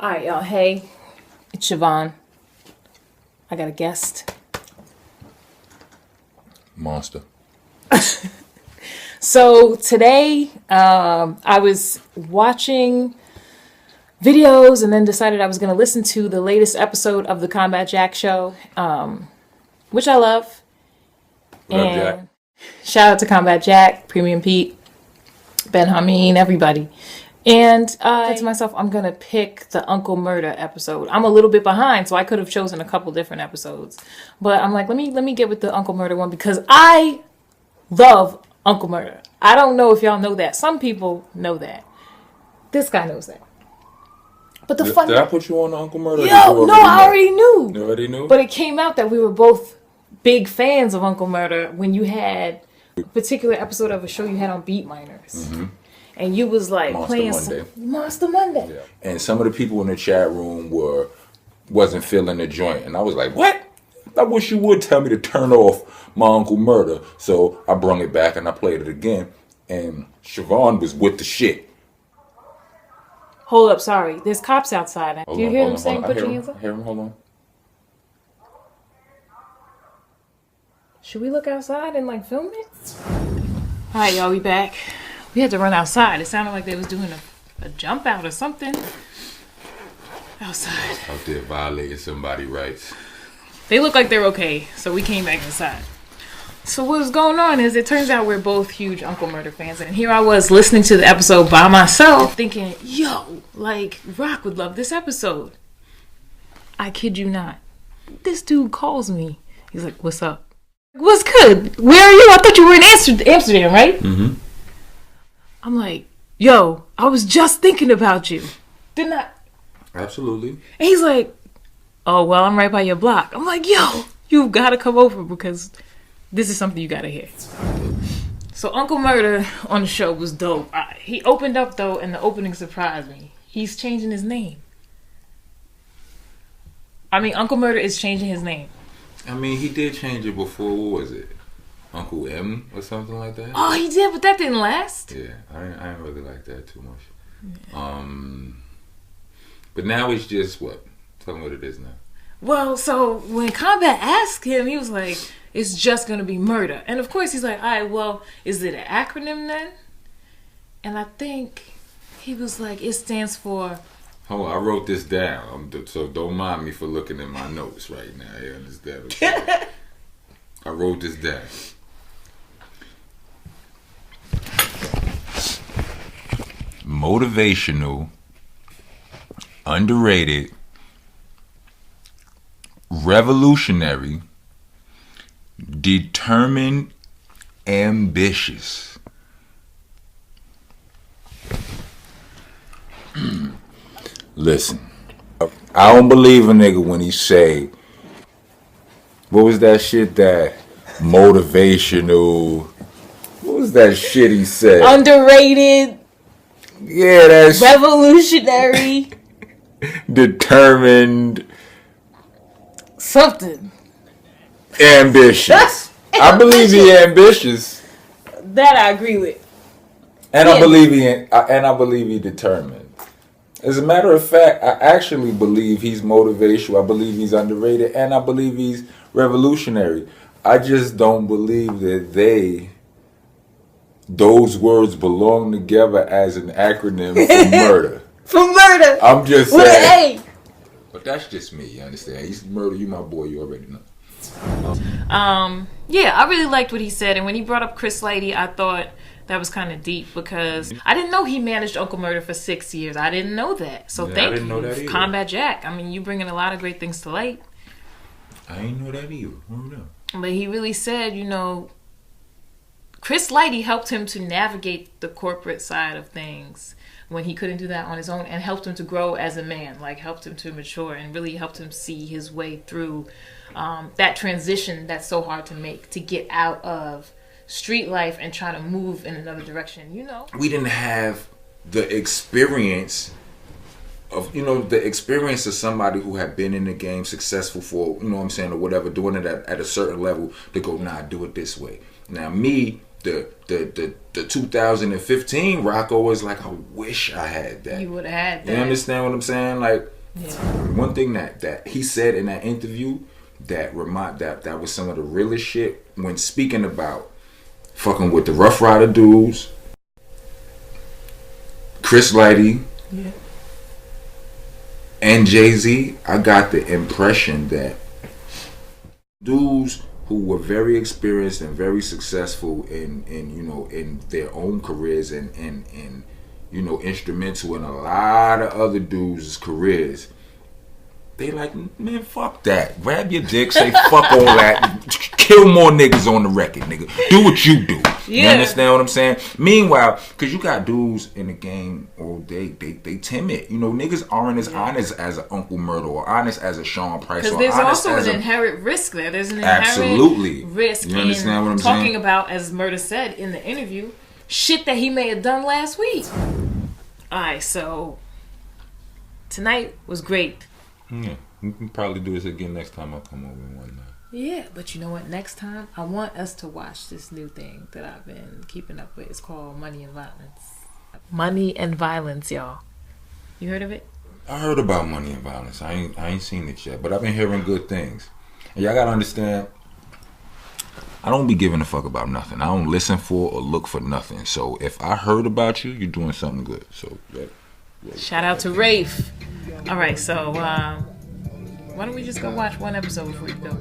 All right, y'all. Hey, it's Siobhan. I got a guest. Monster. So today, I was watching videos and then decided I was going to listen to the latest episode of the Combat Jack show, which I love. What up, And Jack? shout out to Combat Jack, Premium Pete, Ben Hameen, everybody. And I said to myself, I'm going to pick the Uncle Murda episode. I'm a little bit behind, so I could have chosen a couple different episodes. But I'm like, let me get with the Uncle Murda one because I love Uncle Murda. I don't know if y'all know that. Some people know that. This guy knows that. But the Did I put you on the Uncle Murda? Yo, no, I already knew. You already knew? But it came out that we were both big fans of Uncle Murda when you had a particular episode of a show you had on Beat Miners. Mm-hmm. And you was like Monster playing Monday. Monster Monday. Yeah. And some of the people in the chat room wasn't feeling the joint. And I was like, what? I wish you would tell me to turn off my Uncle Murda. So I brung it back and I played it again. And Siobhan was with the shit. Hold up, sorry. There's cops outside. Do you hear them saying put your hands up? I hear him, hold on. Should we look outside and like film it? All right, y'all, we back. We had to run outside. It sounded like they was doing a jump out or something. Outside. Out there violating somebody's rights. They look like they're okay, so we came back inside. So what's going on is it turns out we're both huge Uncle Murda fans. And here I was listening to the episode by myself thinking, yo, like, Rock would love this episode. I kid you not. This dude calls me. He's like, what's up? What's good? Where are you? I thought you were in Amsterdam, right? Mm-hmm. I'm like, yo, I was just thinking about you. Didn't I? Absolutely. And he's like, oh, well, I'm right by your block. I'm like, yo, you've got to come over because this is something you got to hear. So Uncle Murda on the show was dope. He opened up, though, and the opening surprised me. He's changing his name. I mean, Uncle Murda is changing his name. I mean, he did change it before. What was it? Uncle M or something like that? Oh, he did, but that didn't last. Yeah, I ain't really like that too much. Yeah. But now it's just what? Tell me what it is now. Well, so when Combat asked him, he was like, it's just going to be Murda. And of course, he's like, all right, well, is it an acronym then? And I think he was like, it stands for... Hold on, I wrote this down, so don't mind me for looking at my notes right now. You understand? I wrote this down. Motivational, underrated, revolutionary, determined, ambitious. Listen, I don't believe a nigga when he say, what was that shit that motivational, what was that shit he said? Underrated. Yeah, that's revolutionary. Determined. Something. Ambitious. I believe he ambitious. That I agree with. And I believe he determined. As a matter of fact, I actually believe he's motivational. I believe he's underrated, and I believe he's revolutionary. I just don't believe that those words belong together as an acronym for murder. For murder. I'm just with saying. An A. But that's just me, you understand? He's Murda, you my boy, you already know. Yeah, I really liked what he said, and when he brought up Chris Lighty, I thought that was kind of deep because I didn't know he managed Uncle Murda for 6 years. I didn't know that. So thank you, Combat Jack. I mean, you bringing a lot of great things to light. I ain't know that either. I don't know. But he really said, Chris Lighty helped him to navigate the corporate side of things when he couldn't do that on his own, and helped him to grow as a man, like helped him to mature and really helped him see his way through that transition that's so hard to make, to get out of street life and try to move in another direction, We didn't have the experience of, the experience of somebody who had been in the game successful for, or whatever, doing it at a certain level to go, nah, do it this way. Now me, the 2015 Rocco was like, I wish I had that. You would have had that. You understand what I'm saying? Like, yeah. One thing that he said in that interview that was some of the realest shit when speaking about fucking with the Rough Rider dudes, Chris Lighty, yeah, and Jay-Z. I got the impression that dudes who were very experienced and very successful in their own careers and instrumental in a lot of other dudes' careers, they like, man, fuck that. Grab your dick, say fuck all that, kill more niggas on the record, nigga. Do what you do. Yeah. You understand what I'm saying? Meanwhile, because you got dudes in the game, they timid. Niggas aren't as honest as an Uncle Murda or honest as a Sean Price. Because there's also an inherent risk there. There's an absolutely inherent risk you understand what I'm talking saying? About, as Murda said in the interview, shit that he may have done last week. Alright, so tonight was great. Yeah, we can probably do this again next time I come over and whatnot. Yeah, but you know what? Next time, I want us to watch this new thing that I've been keeping up with. It's called Money and Violence. Money and Violence, y'all. You heard of it? I heard about Money and Violence. I ain't seen it yet, but I've been hearing good things. And y'all gotta understand, I don't be giving a fuck about nothing. I don't listen for or look for nothing. So if I heard about you, you're doing something good. So shout out to Rafe. All right, so why don't we just go watch one episode before we go?